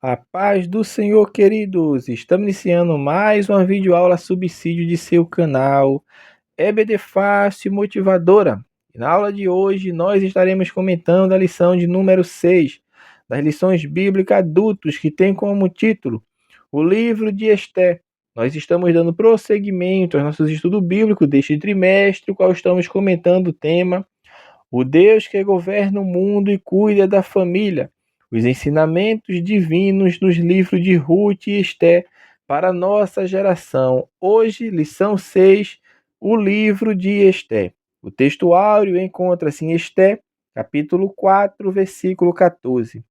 A paz do Senhor, queridos! Estamos iniciando mais uma videoaula subsídio de seu canal EBD Fácil Motivadora. E na aula de hoje nós estaremos comentando a lição de número 6 das lições bíblicas adultos, que tem como título o livro de Esté. Nós estamos dando prosseguimento aos nossos estudos bíblicos deste trimestre, o qual estamos comentando o tema o Deus que governa o mundo e cuida da família. Os ensinamentos divinos nos livros de Ruth e Esté para a nossa geração. Hoje, lição 6, o livro de Esté. O texto áureo encontra-se em Esté, capítulo 4, versículo 14.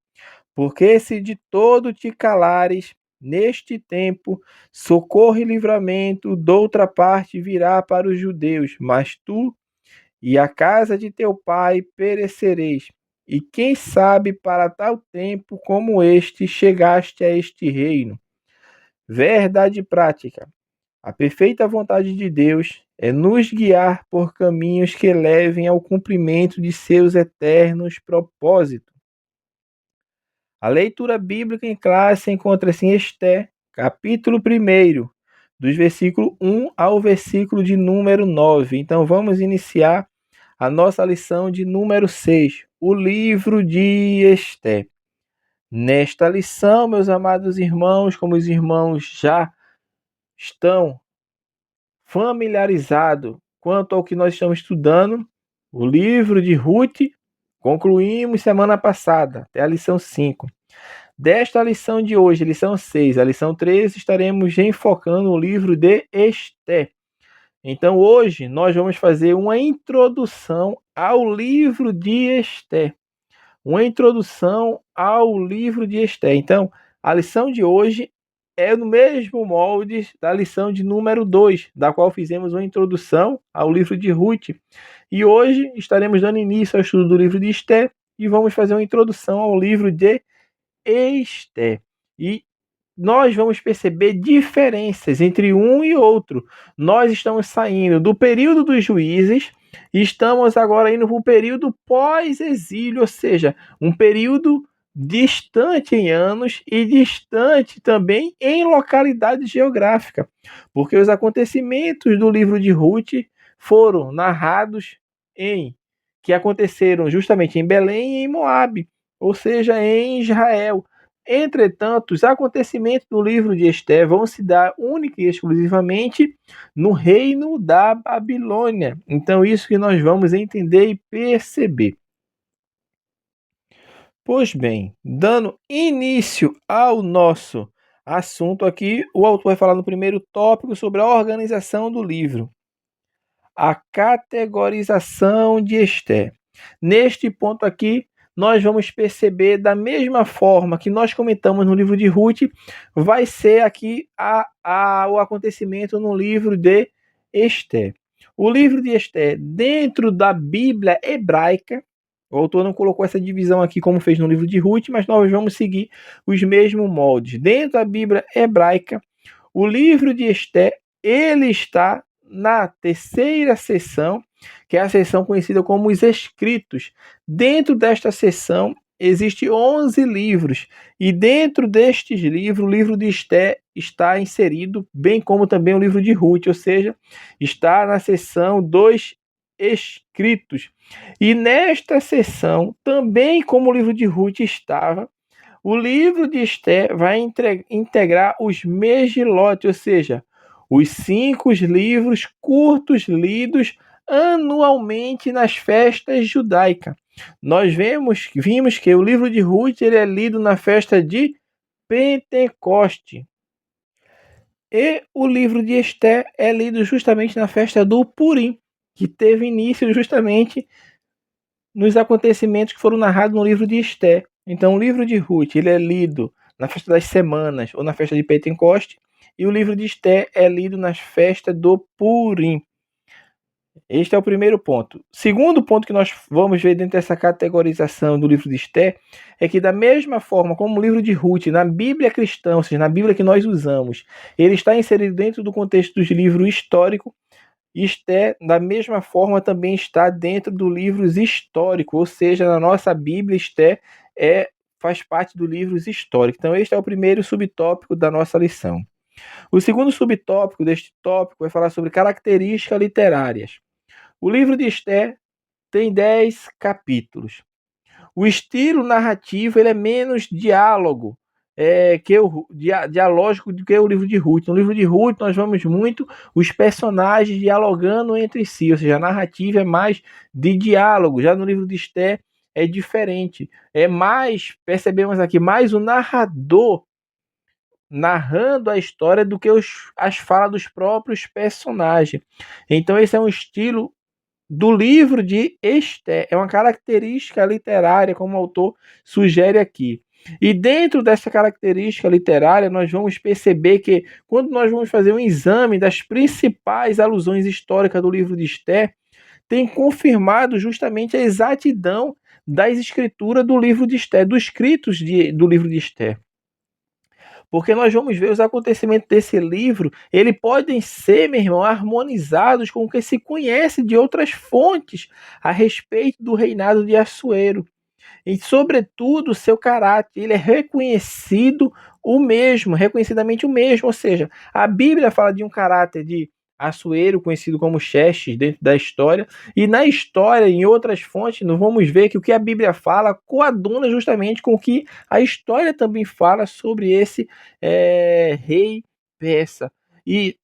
Porque se de todo te calares, neste tempo, socorro e livramento doutra parte virá para os judeus, mas tu e a casa de teu pai perecereis. E quem sabe para tal tempo como este chegaste a este reino. Verdade prática. A perfeita vontade de Deus é nos guiar por caminhos que levem ao cumprimento de seus eternos propósitos. A leitura bíblica em classe encontra-se em Esté, capítulo 1, dos versículos 1 ao versículo de número 9. Então vamos iniciar a nossa lição de número 6, o livro de Esté. Nesta lição, meus amados irmãos, como os irmãos já estão familiarizados quanto ao que nós estamos estudando, o livro de Ruth, concluímos semana passada, até a lição 5. Desta lição de hoje, lição 6, a lição 13, estaremos enfocando o livro de Esté. Então hoje nós vamos fazer uma introdução ao livro de Esté. Uma introdução ao livro de Esté. Então, a lição de hoje é no mesmo molde da lição de número 2, da qual fizemos uma introdução ao livro de Ruth. E hoje estaremos dando início ao estudo do livro de Esté e vamos fazer uma introdução ao livro de Esté. E nós vamos perceber diferenças entre um e outro. Nós estamos saindo do período dos juízes e estamos agora indo para o período pós-exílio, ou seja, um período distante em anos e distante também em localidade geográfica, porque os acontecimentos do livro de Ruth foram narrados que aconteceram justamente em Belém e em Moabe, ou seja, em Israel. Entretanto, os acontecimentos do livro de Esté vão se dar única e exclusivamente no reino da Babilônia. Então, isso que nós vamos entender e perceber. Pois bem, dando início ao nosso assunto aqui, o autor vai falar no primeiro tópico sobre a organização do livro. A categorização de Esté. Neste ponto aqui, nós vamos perceber da mesma forma que nós comentamos no livro de Ruth, vai ser aqui o acontecimento no livro de Esté. O livro de Esté, dentro da Bíblia hebraica, o autor não colocou essa divisão aqui como fez no livro de Ruth, mas nós vamos seguir os mesmos moldes. Dentro da Bíblia hebraica, o livro de Esté, ele está na terceira seção, que é a seção conhecida como os Escritos. Dentro desta seção existem 11 livros, e dentro destes livros, o livro de Esté está inserido, bem como também o livro de Ruth, ou seja, está na seção dos Escritos. E nesta seção, também como o livro de Ruth estava, o livro de Esté vai integrar os Megilot, ou seja, os 5 livros curtos lidos anualmente nas festas judaicas. Nós vimos que o livro de Ruth ele é lido na festa de Pentecoste. E o livro de Esté é lido justamente na festa do Purim, que teve início justamente nos acontecimentos que foram narrados no livro de Esté. Então, o livro de Ruth ele é lido na festa das semanas ou na festa de Pentecoste, e o livro de Esté é lido nas festas do Purim. Este é o primeiro ponto. Segundo ponto que nós vamos ver dentro dessa categorização do livro de Esté é que, da mesma forma como o livro de Ruth, na Bíblia cristã, ou seja, na Bíblia que nós usamos, ele está inserido dentro do contexto dos livros históricos, Esté, da mesma forma, também está dentro do livro histórico, ou seja, na nossa Bíblia, Esté é faz parte dos livros históricos. Então, este é o primeiro subtópico da nossa lição. O segundo subtópico deste tópico vai falar sobre características literárias. O livro de Esther tem 10 capítulos. O estilo narrativo ele é menos diálogo, dialógico do que o livro de Ruth. No livro de Ruth nós vamos muito os personagens dialogando entre si, ou seja, a narrativa é mais de diálogo. Já no livro de Esther é diferente. É mais, percebemos aqui, mais o narrador narrando a história do que as falas dos próprios personagens. Então esse é um estilo do livro de Esther, é uma característica literária, como o autor sugere aqui. E dentro dessa característica literária, nós vamos perceber que quando nós vamos fazer um exame das principais alusões históricas do livro de Esther, tem confirmado justamente a exatidão das escrituras do livro de Esther, dos escritos do livro de Esther. Porque nós vamos ver os acontecimentos desse livro, eles podem ser, meu irmão, harmonizados com o que se conhece de outras fontes a respeito do reinado de Assuero. E, sobretudo, o seu caráter, ele é reconhecido o mesmo, reconhecidamente o mesmo, ou seja, a Bíblia fala de um caráter de Assuero, conhecido como Xerxes, dentro da história, e na história, em outras fontes, nós vamos ver que o que a Bíblia fala coaduna justamente com o que a história também fala sobre esse rei persa. E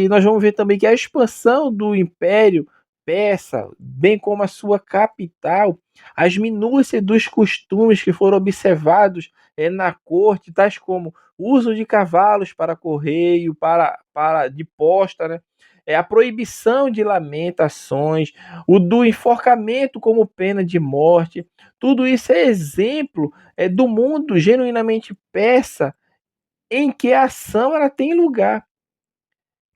nós vamos ver também que a expansão do Império Persa, bem como a sua capital, as minúcias dos costumes que foram observados na corte, tais como o uso de cavalos para correio, para de posta, né? A proibição de lamentações, o do enforcamento como pena de morte, tudo isso é exemplo do mundo genuinamente persa em que a ação ela tem lugar.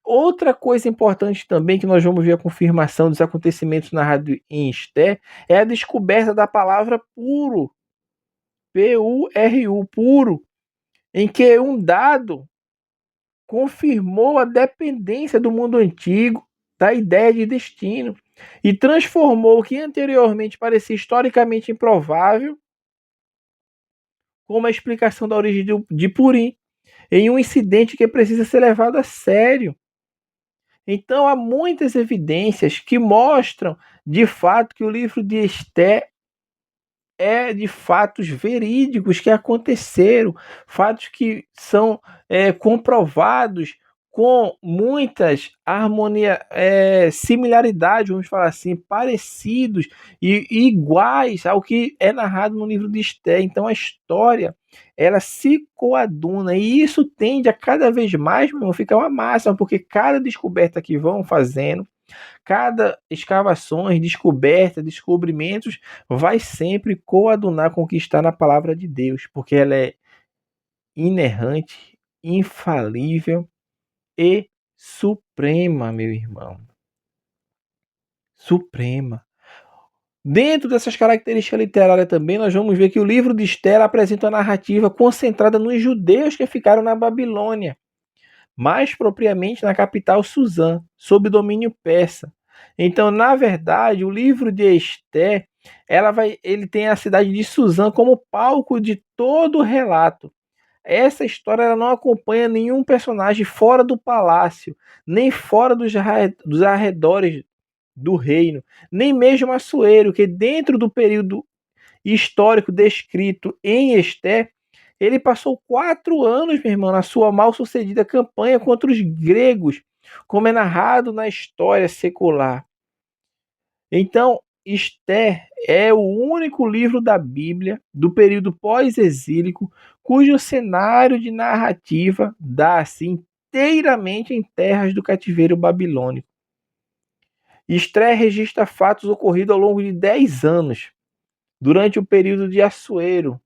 Outra coisa importante também que nós vamos ver a confirmação dos acontecimentos narrados em Esther é a descoberta da palavra puro, P-U-R-U, puro, em que um dado confirmou a dependência do mundo antigo da ideia de destino e transformou o que anteriormente parecia historicamente improvável, como a explicação da origem de Purim, em um incidente que precisa ser levado a sério. Então há muitas evidências que mostram de fato que o livro de Esther é de fatos verídicos que aconteceram, fatos que são comprovados com muitas similaridades, vamos falar assim, parecidos e iguais ao que é narrado no livro de Esther. Então a história ela se coaduna e isso tende a cada vez mais, meu irmão, ficar uma máxima, porque cada descoberta que vão fazendo, cada escavações, descoberta, descobrimentos, vai sempre coadunar com o que está na palavra de Deus, porque ela é inerrante, infalível e suprema, meu irmão. Suprema. Dentro dessas características literárias também, nós vamos ver que o livro de Esther apresenta uma narrativa concentrada nos judeus que ficaram na Babilônia, mais propriamente na capital Suzã, sob domínio persa. Então, na verdade, o livro de Esther, ele tem a cidade de Suzã como palco de todo o relato. Essa história ela não acompanha nenhum personagem fora do palácio, nem fora dos arredores do reino, nem mesmo Assuero, que dentro do período histórico descrito em Esther, ele passou 4 anos, meu irmão, na sua mal-sucedida campanha contra os gregos, como é narrado na história secular. Então, Esther é o único livro da Bíblia do período pós-exílico cujo cenário de narrativa dá-se inteiramente em terras do cativeiro babilônico. Esther registra fatos ocorridos ao longo de 10 anos, durante o período de Assuero,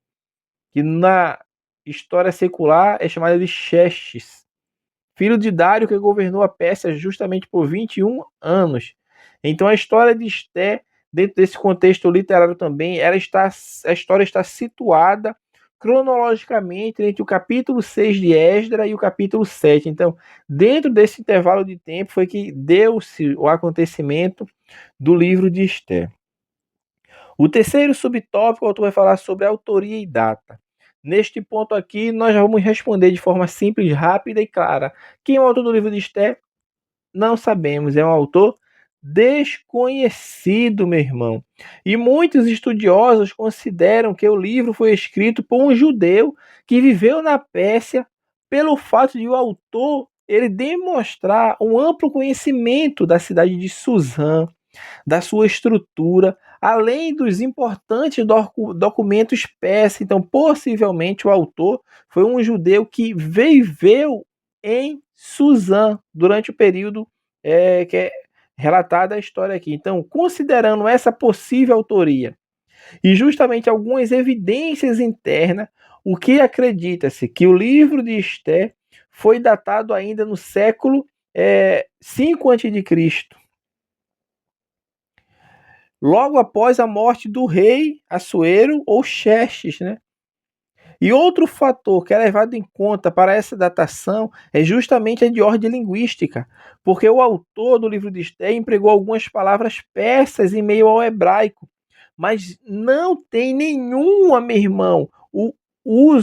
que na história secular é chamada de Xerxes, filho de Dário, que governou a Pérsia justamente por 21 anos. Então a história de Esther, dentro desse contexto literário também, a história está situada cronologicamente entre o capítulo 6 de Esdras e o capítulo 7. Então, dentro desse intervalo de tempo foi que deu-se o acontecimento do livro de Esther. O terceiro subtópico, o autor vai falar sobre autoria e data. Neste ponto aqui, nós já vamos responder de forma simples, rápida e clara. Quem é o autor do livro de Esté? Não sabemos, é um autor desconhecido, meu irmão. E muitos estudiosos consideram que o livro foi escrito por um judeu que viveu na Pérsia, pelo fato de o autor ele demonstrar um amplo conhecimento da cidade de Suzã, da sua estrutura, além dos importantes documentos persas. Então, possivelmente, o autor foi um judeu que viveu em Suzã durante o período que é relatada a história aqui. Então, considerando essa possível autoria e justamente algumas evidências internas, o que acredita-se que o livro de Esté foi datado ainda no século 5 a.C., logo após a morte do rei Assuero ou Xerxes, né? E outro fator que é levado em conta para essa datação é justamente a de ordem linguística, porque o autor do livro de Esté empregou algumas palavras persas em meio ao hebraico, mas não tem meu irmão,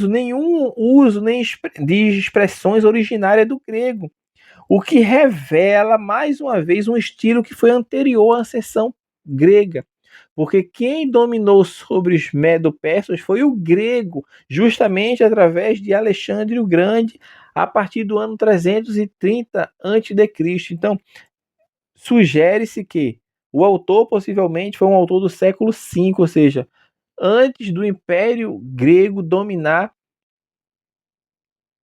nenhum uso nem de expressões originárias do grego, o que revela mais uma vez um estilo que foi anterior à ascensão grega. Porque quem dominou sobre os medo-persas foi o grego, justamente através de Alexandre o Grande, a partir do ano 330 a.C. Então, sugere-se que o autor possivelmente foi um autor do século V, ou seja, antes do Império Grego dominar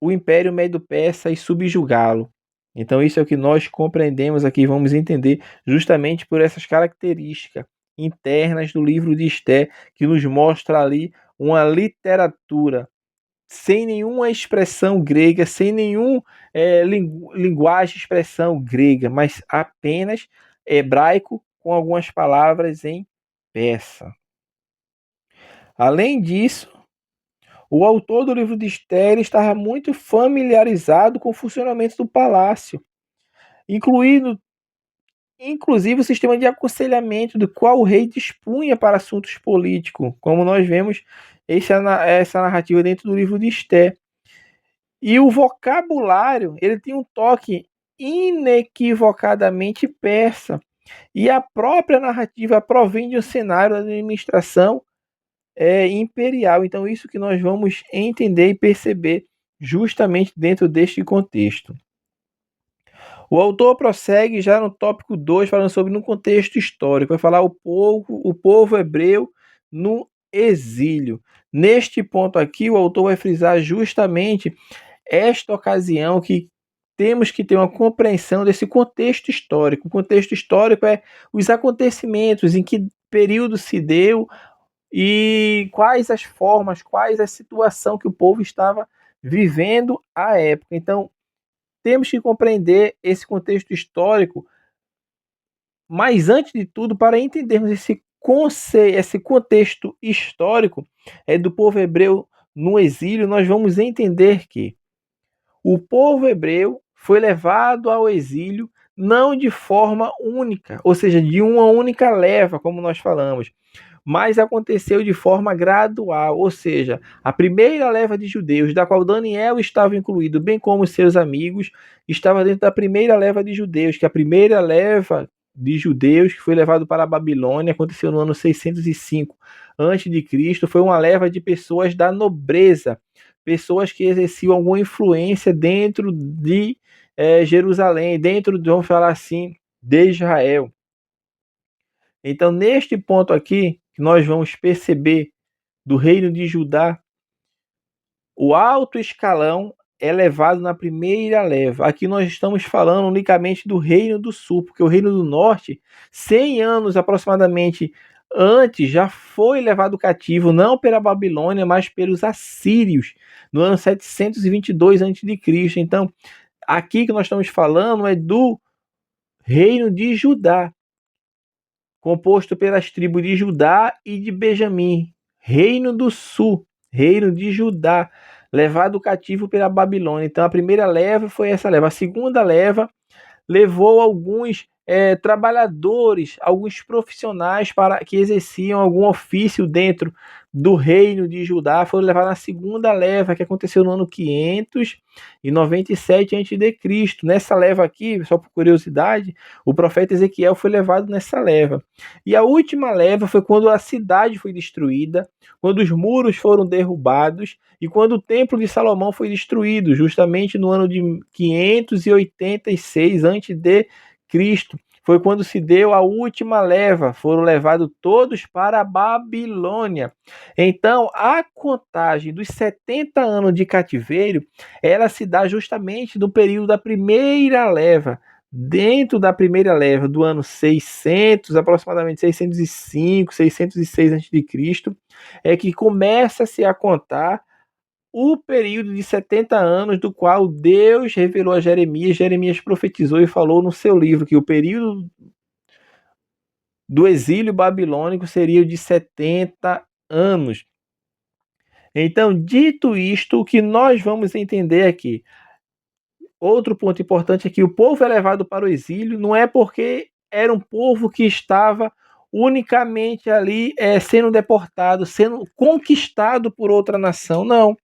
o Império Medo-Persa e subjugá-lo. Então, isso é o que nós compreendemos aqui, vamos entender justamente por essas características internas do livro de Esté, que nos mostra ali uma literatura sem nenhuma expressão grega, sem nenhum linguagem, expressão grega, mas apenas hebraico com algumas palavras em persa. Além disso, o autor do livro de Esté estava muito familiarizado com o funcionamento do palácio, inclusive o sistema de aconselhamento do qual o rei dispunha para assuntos políticos, como nós vemos essa narrativa dentro do livro de Esté. E o vocabulário, ele tem um toque inequivocadamente persa. E a própria narrativa provém de um cenário da administração imperial. Então, isso que nós vamos entender e perceber justamente dentro deste contexto. O autor prossegue já no tópico 2, falando sobre um contexto histórico. Vai falar o povo hebreu no exílio. Neste ponto aqui, o autor vai frisar justamente esta ocasião que temos que ter uma compreensão desse contexto histórico. O contexto histórico é os acontecimentos, em que período se deu e quais as formas, quais a situação que o povo estava vivendo à época. Então, temos que compreender esse contexto histórico, mas antes de tudo, para entendermos esse contexto histórico do povo hebreu no exílio, nós vamos entender que o povo hebreu foi levado ao exílio não de forma única, ou seja, de uma única leva, como nós falamos, mas aconteceu de forma gradual, ou seja, a primeira leva de judeus, da qual Daniel estava incluído, bem como seus amigos, estava dentro da primeira leva de judeus, que a primeira leva de judeus que foi levado para a Babilônia aconteceu no ano 605 a.C., foi uma leva de pessoas da nobreza, pessoas que exerciam alguma influência dentro de Jerusalém, dentro, vamos falar assim, de Israel. Então, neste ponto aqui, que nós vamos perceber do reino de Judá, o alto escalão é levado na primeira leva. Aqui nós estamos falando unicamente do reino do sul, porque o reino do norte, 100 anos aproximadamente antes, já foi levado cativo, não pela Babilônia, mas pelos assírios, no ano 722 a.C. Então, aqui que nós estamos falando é do reino de Judá, composto pelas tribos de Judá e de Benjamim, reino do sul, reino de Judá, levado cativo pela Babilônia. Então a primeira leva foi essa leva. A segunda leva levou alguns trabalhadores, alguns profissionais que exerciam algum ofício dentro do reino de Judá foram levados na segunda leva, que aconteceu no ano 597 a.C. Nessa leva aqui, só por curiosidade, o profeta Ezequiel foi levado nessa leva. E a última leva foi quando a cidade foi destruída, quando os muros foram derrubados e quando o templo de Salomão foi destruído, justamente no ano de 586 a.C. Foi quando se deu a última leva, foram levados todos para a Babilônia. Então, a contagem dos 70 anos de cativeiro, ela se dá justamente no período da primeira leva. Dentro da primeira leva do ano 600, aproximadamente 605, 606 a.C., é que começa-se a contar o período de 70 anos do qual Deus revelou a Jeremias. Jeremias profetizou e falou no seu livro que o período do exílio babilônico seria o de 70 anos. Então, dito isto, o que nós vamos entender aqui? Outro ponto importante é que o povo é levado para o exílio não é porque era um povo que estava unicamente ali sendo deportado, sendo conquistado por outra nação. Não.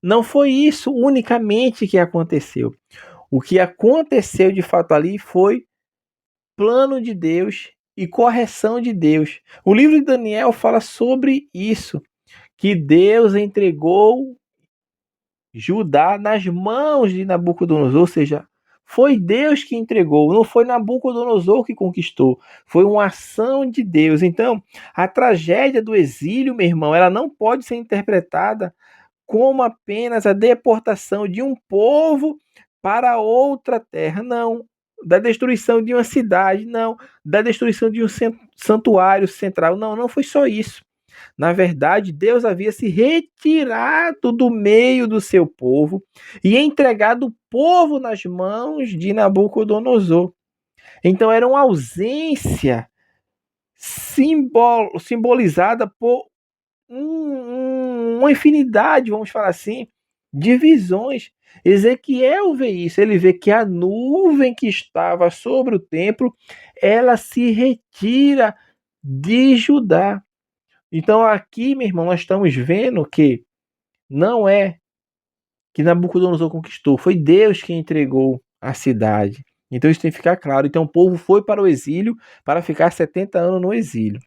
Não foi isso unicamente que aconteceu. O que aconteceu de fato ali foi plano de Deus e correção de Deus. O livro de Daniel fala sobre isso, que Deus entregou Judá nas mãos de Nabucodonosor, ou seja, foi Deus que entregou, não foi Nabucodonosor que conquistou, foi uma ação de Deus. Então, a tragédia do exílio, meu irmão, ela não pode ser interpretada como apenas a deportação de um povo para outra terra, não. Da destruição de uma cidade, não. Da destruição de um santuário central, não. Não foi só isso. Na verdade, Deus havia se retirado do meio do seu povo e entregado o povo nas mãos de Nabucodonosor. Então era uma ausência simbolizada por uma infinidade, vamos falar assim, de visões. Ezequiel vê isso, ele vê que a nuvem que estava sobre o templo, ela se retira de Judá. Então aqui, meu irmão, nós estamos vendo que não é que Nabucodonosor conquistou, foi Deus que entregou a cidade. Então isso tem que ficar claro. Então o povo foi para o exílio para ficar 70 anos no exílio.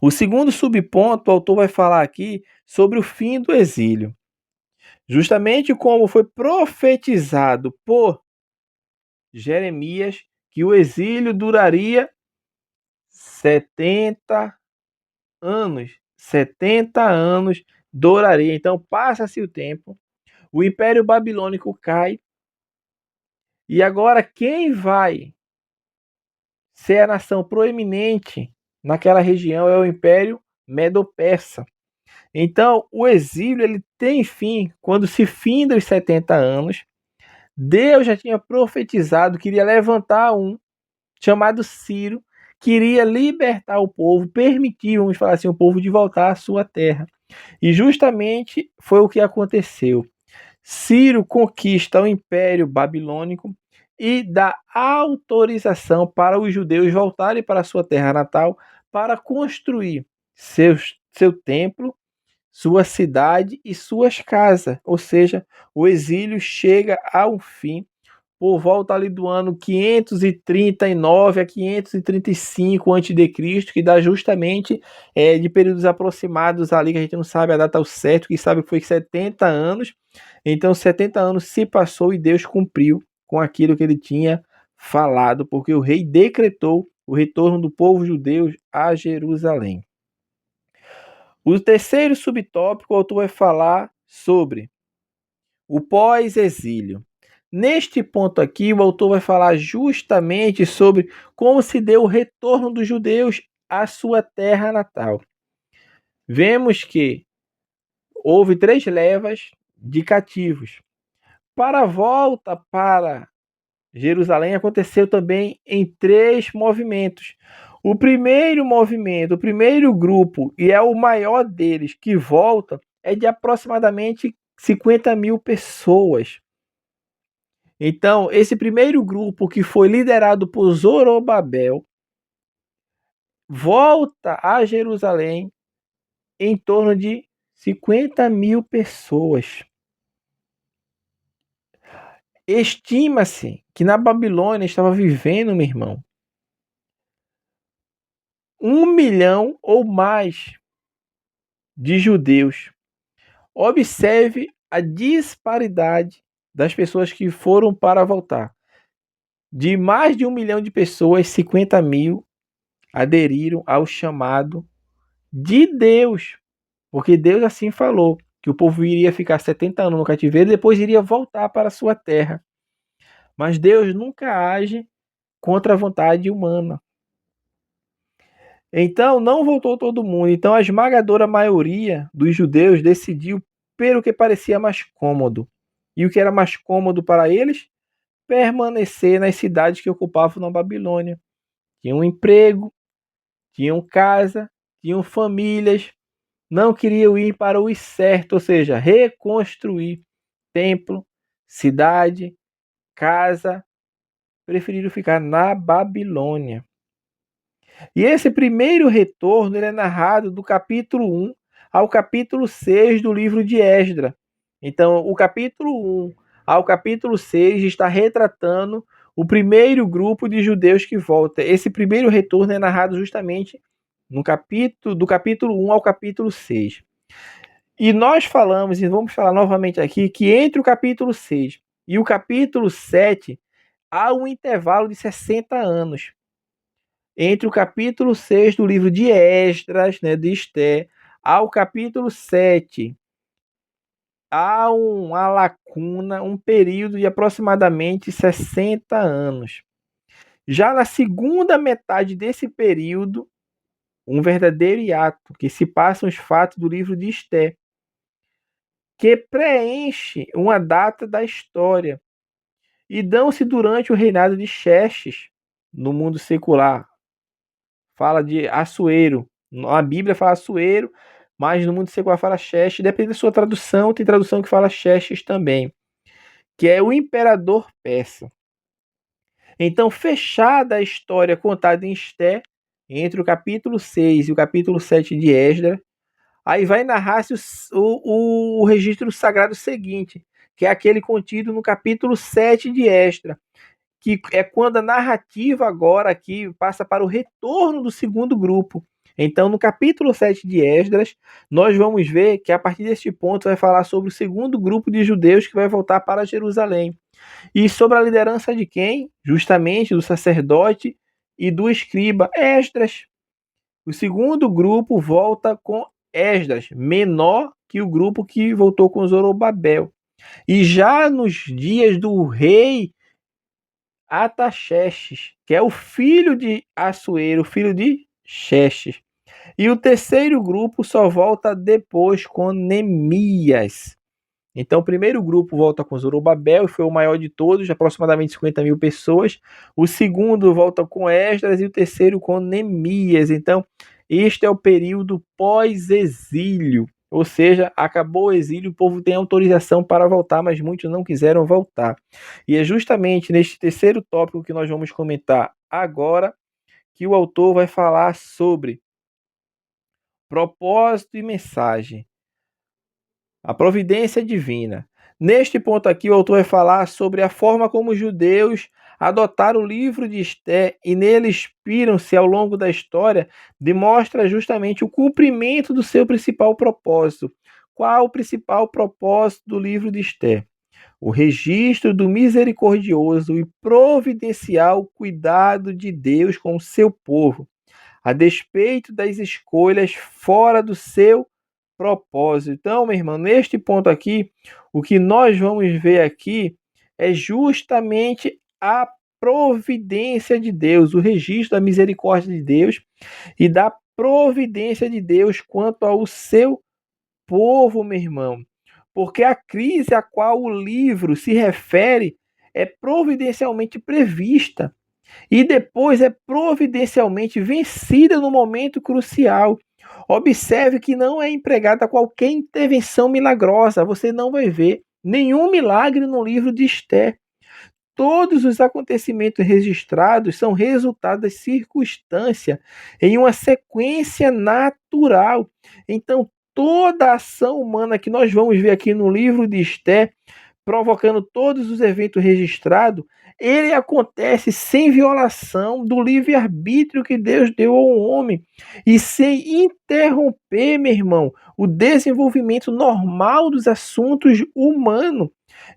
O segundo subponto, o autor vai falar aqui sobre o fim do exílio. Justamente como foi profetizado por Jeremias que o exílio duraria 70 anos. 70 anos duraria. Então passa-se o tempo, o Império Babilônico cai, e agora quem vai ser a nação proeminente naquela região é o Império Medo-Persa. Então, o exílio ele tem fim quando se finda os 70 anos. Deus já tinha profetizado que iria levantar um chamado Ciro, que iria libertar o povo, permitir, vamos falar assim, o povo de voltar à sua terra. E justamente foi o que aconteceu. Ciro conquista o Império Babilônico e dá autorização para os judeus voltarem para a sua terra natal para construir seu templo, sua cidade e suas casas. Ou seja, o exílio chega ao fim por volta ali do ano 539 a 535 a.C., que dá justamente de períodos aproximados ali, que a gente não sabe a data ao certo, que sabe que foi 70 anos. Então 70 anos se passou e Deus cumpriu com aquilo que ele tinha falado, porque o rei decretou o retorno do povo judeu a Jerusalém. O terceiro subtópico, o autor vai falar sobre o pós-exílio. Neste ponto aqui, o autor vai falar justamente sobre como se deu o retorno dos judeus à sua terra natal. Vemos que houve 3 levas de cativos. Para a volta para Jerusalém aconteceu também em 3 movimentos. O primeiro movimento, o primeiro grupo, e é o maior deles, que volta, é de aproximadamente 50 mil pessoas. Então, esse primeiro grupo, que foi liderado por Zorobabel, volta a Jerusalém em torno de 50.000 pessoas. Estima-se que na Babilônia estava vivendo, meu irmão, 1 milhão ou mais de judeus. Observe a disparidade das pessoas que foram para voltar. De mais de 1 milhão de pessoas, 50.000 aderiram ao chamado de Deus. Porque Deus assim falou, que o povo iria ficar 70 anos no cativeiro e depois iria voltar para a sua terra. Mas Deus nunca age contra a vontade humana. Então não voltou todo mundo. Então a esmagadora maioria dos judeus decidiu pelo que parecia mais cômodo. E o que era mais cômodo para eles? Permanecer nas cidades que ocupavam na Babilônia. Tinham emprego, tinham casa, tinham famílias, não queriam ir para o certo, ou seja, reconstruir templo, cidade, casa, preferiram ficar na Babilônia. E esse primeiro retorno ele é narrado do capítulo 1 ao capítulo 6 do livro de Esdras. Então, o capítulo 1 ao capítulo 6 está retratando o primeiro grupo de judeus que volta. Esse primeiro retorno é narrado justamente do capítulo 1 ao capítulo 6. E nós falamos, e vamos falar novamente aqui, que entre o capítulo 6 e o capítulo 7 há um intervalo de 60 anos. Entre o capítulo 6 do livro de Esdras, de Esté, ao capítulo 7, há uma lacuna, um período de aproximadamente 60 anos. Já na segunda metade desse período, um verdadeiro hiato, que se passam os fatos do livro de Esté, que preenche uma data da história e dão-se durante o reinado de Xerxes no mundo secular. Fala de Assuero. A Bíblia fala Assuero, mas no mundo secular fala Xerxes. Depende da sua tradução, tem tradução que fala Xerxes também, que é o imperador persa. Então, fechada a história contada em Esté, entre o capítulo 6 e o capítulo 7 de Esdras, aí vai narrar-se o registro sagrado seguinte, que é aquele contido no capítulo 7 de Esdras, que é quando a narrativa agora aqui passa para o retorno do segundo grupo. Então, no capítulo 7 de Esdras, nós vamos ver que a partir deste ponto vai falar sobre o segundo grupo de judeus que vai voltar para Jerusalém. E sobre a liderança de quem? Justamente do sacerdote e do escriba Esdras. O segundo grupo volta com Esdras, menor que o grupo que voltou com Zorobabel. E já nos dias do rei Ataxerxes, que é o filho de Assuero, filho de Xerxes. E o terceiro grupo só volta depois com Neemias. Então, o primeiro grupo volta com Zorobabel, foi o maior de todos, aproximadamente 50.000 pessoas. O segundo volta com Esdras e o terceiro com Neemias. Então, este é o período pós-exílio. Ou seja, acabou o exílio, o povo tem autorização para voltar, mas muitos não quiseram voltar. E é justamente neste terceiro tópico que nós vamos comentar agora que o autor vai falar sobre propósito e mensagem. A providência divina. Neste ponto aqui, o autor vai falar sobre a forma como os judeus adotaram o livro de Esté e nele inspiram-se ao longo da história, demonstra justamente o cumprimento do seu principal propósito. Qual o principal propósito do livro de Esté? O registro do misericordioso e providencial cuidado de Deus com o seu povo, a despeito das escolhas fora do seu propósito. Então, meu irmão, neste ponto aqui, o que nós vamos ver aqui é justamente a providência de Deus, o registro da misericórdia de Deus e da providência de Deus quanto ao seu povo, meu irmão. Porque a crise a qual o livro se refere é providencialmente prevista e depois é providencialmente vencida no momento crucial. Observe que não é empregada qualquer intervenção milagrosa. Você não vai ver nenhum milagre no livro de Esté. todos os acontecimentos registrados são resultado da circunstância em uma sequência natural. Então, toda a ação humana que nós vamos ver aqui no livro de Esté, provocando todos os eventos registrados, ele acontece sem violação do livre-arbítrio que Deus deu ao homem e sem interromper, meu irmão, o desenvolvimento normal dos assuntos humanos.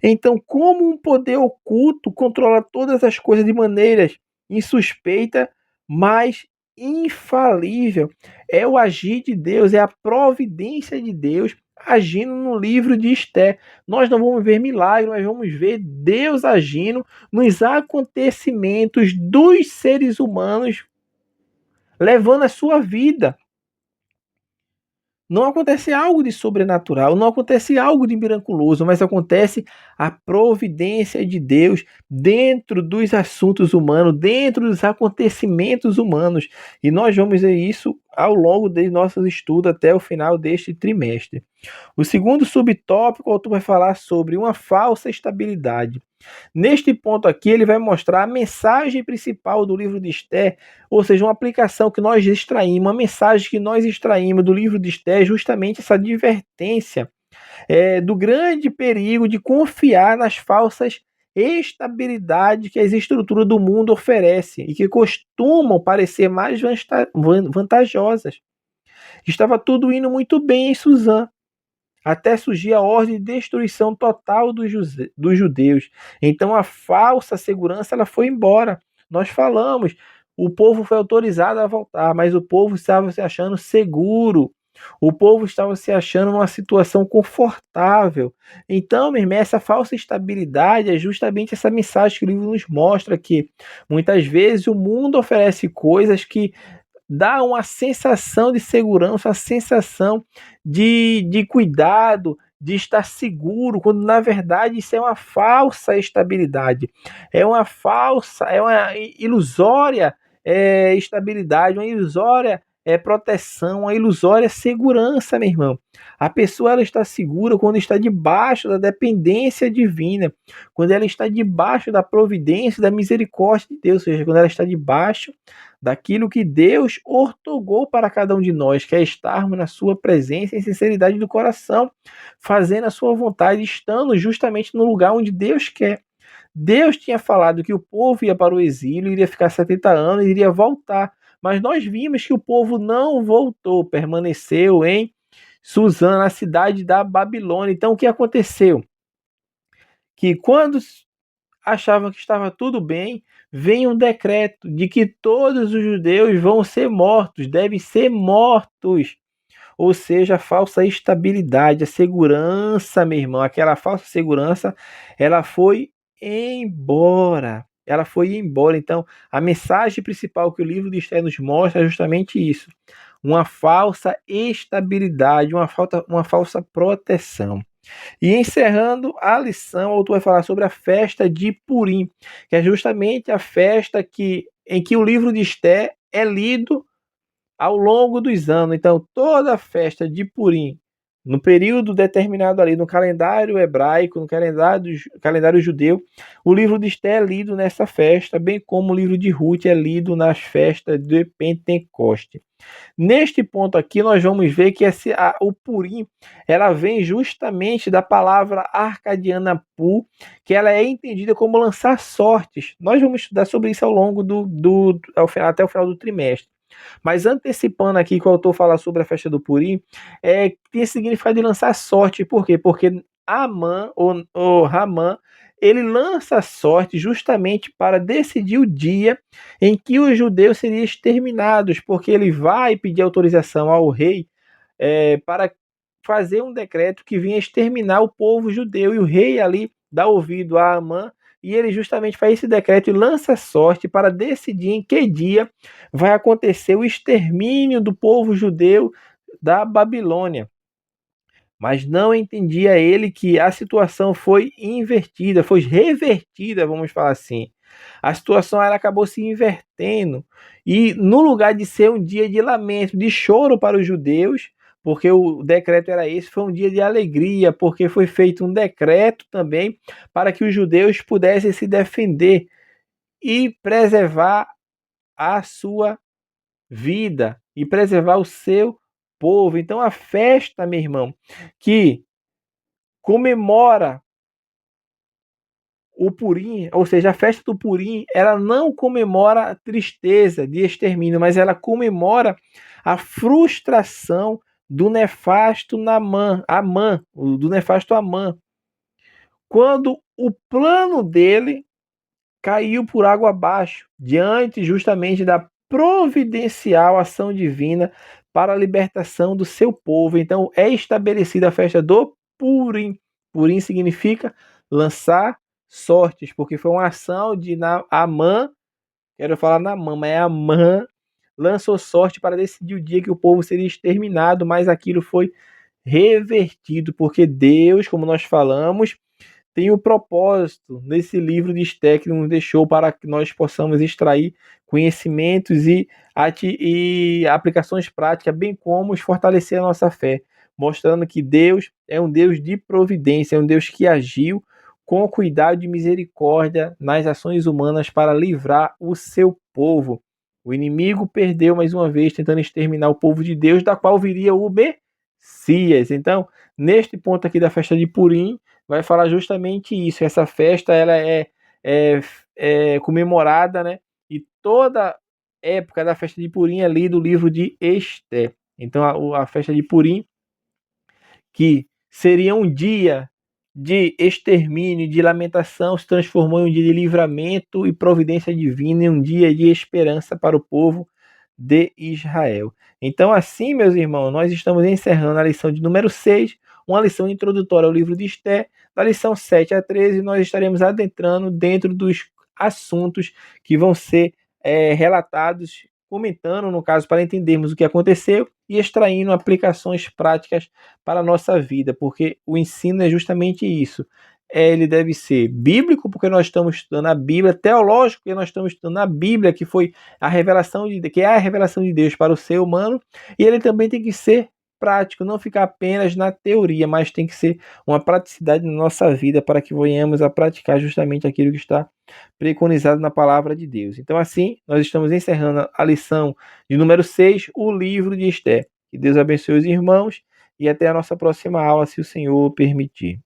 Então, como um poder oculto controla todas as coisas de maneiras insuspeita, mas infalível, é o agir de Deus, é a providência de Deus agindo no livro de Esté. Nós não vamos ver milagre, nós vamos ver Deus agindo nos acontecimentos dos seres humanos, levando a sua vida. Não acontece algo de sobrenatural, não acontece algo de miraculoso, mas acontece a providência de Deus dentro dos assuntos humanos, dentro dos acontecimentos humanos. E nós vamos ver isso ao longo de nossos estudos até o final deste trimestre. O segundo subtópico, o autor vai falar sobre uma falsa estabilidade. Neste ponto aqui, ele vai mostrar a mensagem principal do livro de Esté, ou seja, uma aplicação que nós extraímos, uma mensagem que nós extraímos do livro de Esté, justamente essa advertência do grande perigo de confiar nas falsas estabilidades que as estruturas do mundo oferecem e que costumam parecer mais vantajosas. Estava tudo indo muito bem em Suzã, até surgir a ordem de destruição total dos judeus. Então a falsa segurança ela foi embora. Nós falamos, o povo foi autorizado a voltar, mas o povo estava se achando seguro. O povo estava se achando numa situação confortável. Então, meu irmão, essa falsa estabilidade é justamente essa mensagem que o livro nos mostra, que muitas vezes o mundo oferece coisas que dá uma sensação de segurança, uma sensação de cuidado, de estar seguro, quando na verdade isso é uma falsa estabilidade, é uma falsa, é uma ilusória estabilidade, uma ilusória proteção, uma ilusória segurança, meu irmão. A pessoa ela está segura quando está debaixo da dependência divina, quando ela está debaixo da providência, da misericórdia de Deus, ou seja, quando ela está debaixo daquilo que Deus ortogou para cada um de nós, que é estarmos na sua presença em sinceridade do coração, fazendo a sua vontade, estando justamente no lugar onde Deus quer. Deus tinha falado que o povo ia para o exílio, iria ficar 70 anos e iria voltar. Mas nós vimos que o povo não voltou, permaneceu em Suzã, na cidade da Babilônia. Então o que aconteceu? Que quando achavam que estava tudo bem, vem um decreto de que todos os judeus vão ser mortos, devem ser mortos. Ou seja, a falsa estabilidade, a segurança, meu irmão, aquela falsa segurança, ela foi embora. Ela foi embora. Então, a mensagem principal que o livro de Esté nos mostra é justamente isso. Uma falsa estabilidade, uma falsa proteção. E encerrando a lição, o autor vai falar sobre a festa de Purim, que é justamente a festa em que o livro de Esté é lido ao longo dos anos. Então, toda a festa de Purim, no período determinado ali no calendário hebraico, no calendário judeu, o livro de Esté é lido nessa festa, bem como o livro de Ruth é lido nas festas de Pentecoste. Neste ponto aqui, nós vamos ver que o Purim, ela vem justamente da palavra arcadiana pu, que ela é entendida como lançar sortes. Nós vamos estudar sobre isso ao longo até o final do trimestre. Mas antecipando aqui que o autor fala sobre a festa do Purim, tem esse significado de lançar sorte. Por quê? Porque Amã, ou Ramã, ele lança sorte justamente para decidir o dia em que os judeus seriam exterminados, porque ele vai pedir autorização ao rei para fazer um decreto que vinha exterminar o povo judeu, e o rei ali dá ouvido a Amã, e ele justamente faz esse decreto e lança sorte para decidir em que dia vai acontecer o extermínio do povo judeu da Babilônia. Mas não entendia ele que a situação foi invertida, foi revertida, vamos falar assim. A situação ela acabou se invertendo, e no lugar de ser um dia de lamento, de choro para os judeus, porque o decreto era esse, foi um dia de alegria, porque foi feito um decreto também para que os judeus pudessem se defender e preservar a sua vida e preservar o seu povo. Então a festa, meu irmão, que comemora o Purim, ou seja, a festa do Purim, ela não comemora a tristeza de extermínio, mas ela comemora a frustração do nefasto Amã, do nefasto Amã, quando o plano dele caiu por água abaixo, diante justamente da providencial ação divina para a libertação do seu povo. Então é estabelecida a festa do Purim. Purim significa lançar sortes, porque foi uma ação de Amã, quero falar Naamã, mas é Amã, lançou sorte para decidir o dia que o povo seria exterminado, mas aquilo foi revertido, porque Deus, como nós falamos, tem o propósito nesse livro de Esté que nos deixou para que nós possamos extrair conhecimentos e aplicações práticas, bem como fortalecer a nossa fé, mostrando que Deus é um Deus de providência, é um Deus que agiu com cuidado e misericórdia nas ações humanas para livrar o seu povo. O inimigo perdeu mais uma vez, tentando exterminar o povo de Deus, da qual viria o Messias. Então, neste ponto aqui da festa de Purim, vai falar justamente isso. Essa festa ela é comemorada, né? E toda época da festa de Purim é lida o livro de Esté. Então a festa de Purim, que seria um dia de extermínio, de lamentação, se transformou em um dia de livramento e providência divina, em um dia de esperança para o povo de Israel. Então, assim, meus irmãos, nós estamos encerrando a lição de número 6, uma lição introdutória ao livro de Esté. Da lição 7 a 13, nós estaremos adentrando dentro dos assuntos que vão ser relatados, comentando, no caso, para entendermos o que aconteceu e extraindo aplicações práticas para a nossa vida, porque o ensino é justamente isso. Ele deve ser bíblico, porque nós estamos estudando a Bíblia, teológico, porque nós estamos estudando a Bíblia, que foi a revelação que é a revelação de Deus para o ser humano, e ele também tem que ser prático, não ficar apenas na teoria, mas tem que ser uma praticidade na nossa vida para que venhamos a praticar justamente aquilo que está preconizado na palavra de Deus. Então, assim, nós estamos encerrando a lição de número 6, o livro de Esté. Que Deus abençoe os irmãos e até a nossa próxima aula, se o Senhor permitir.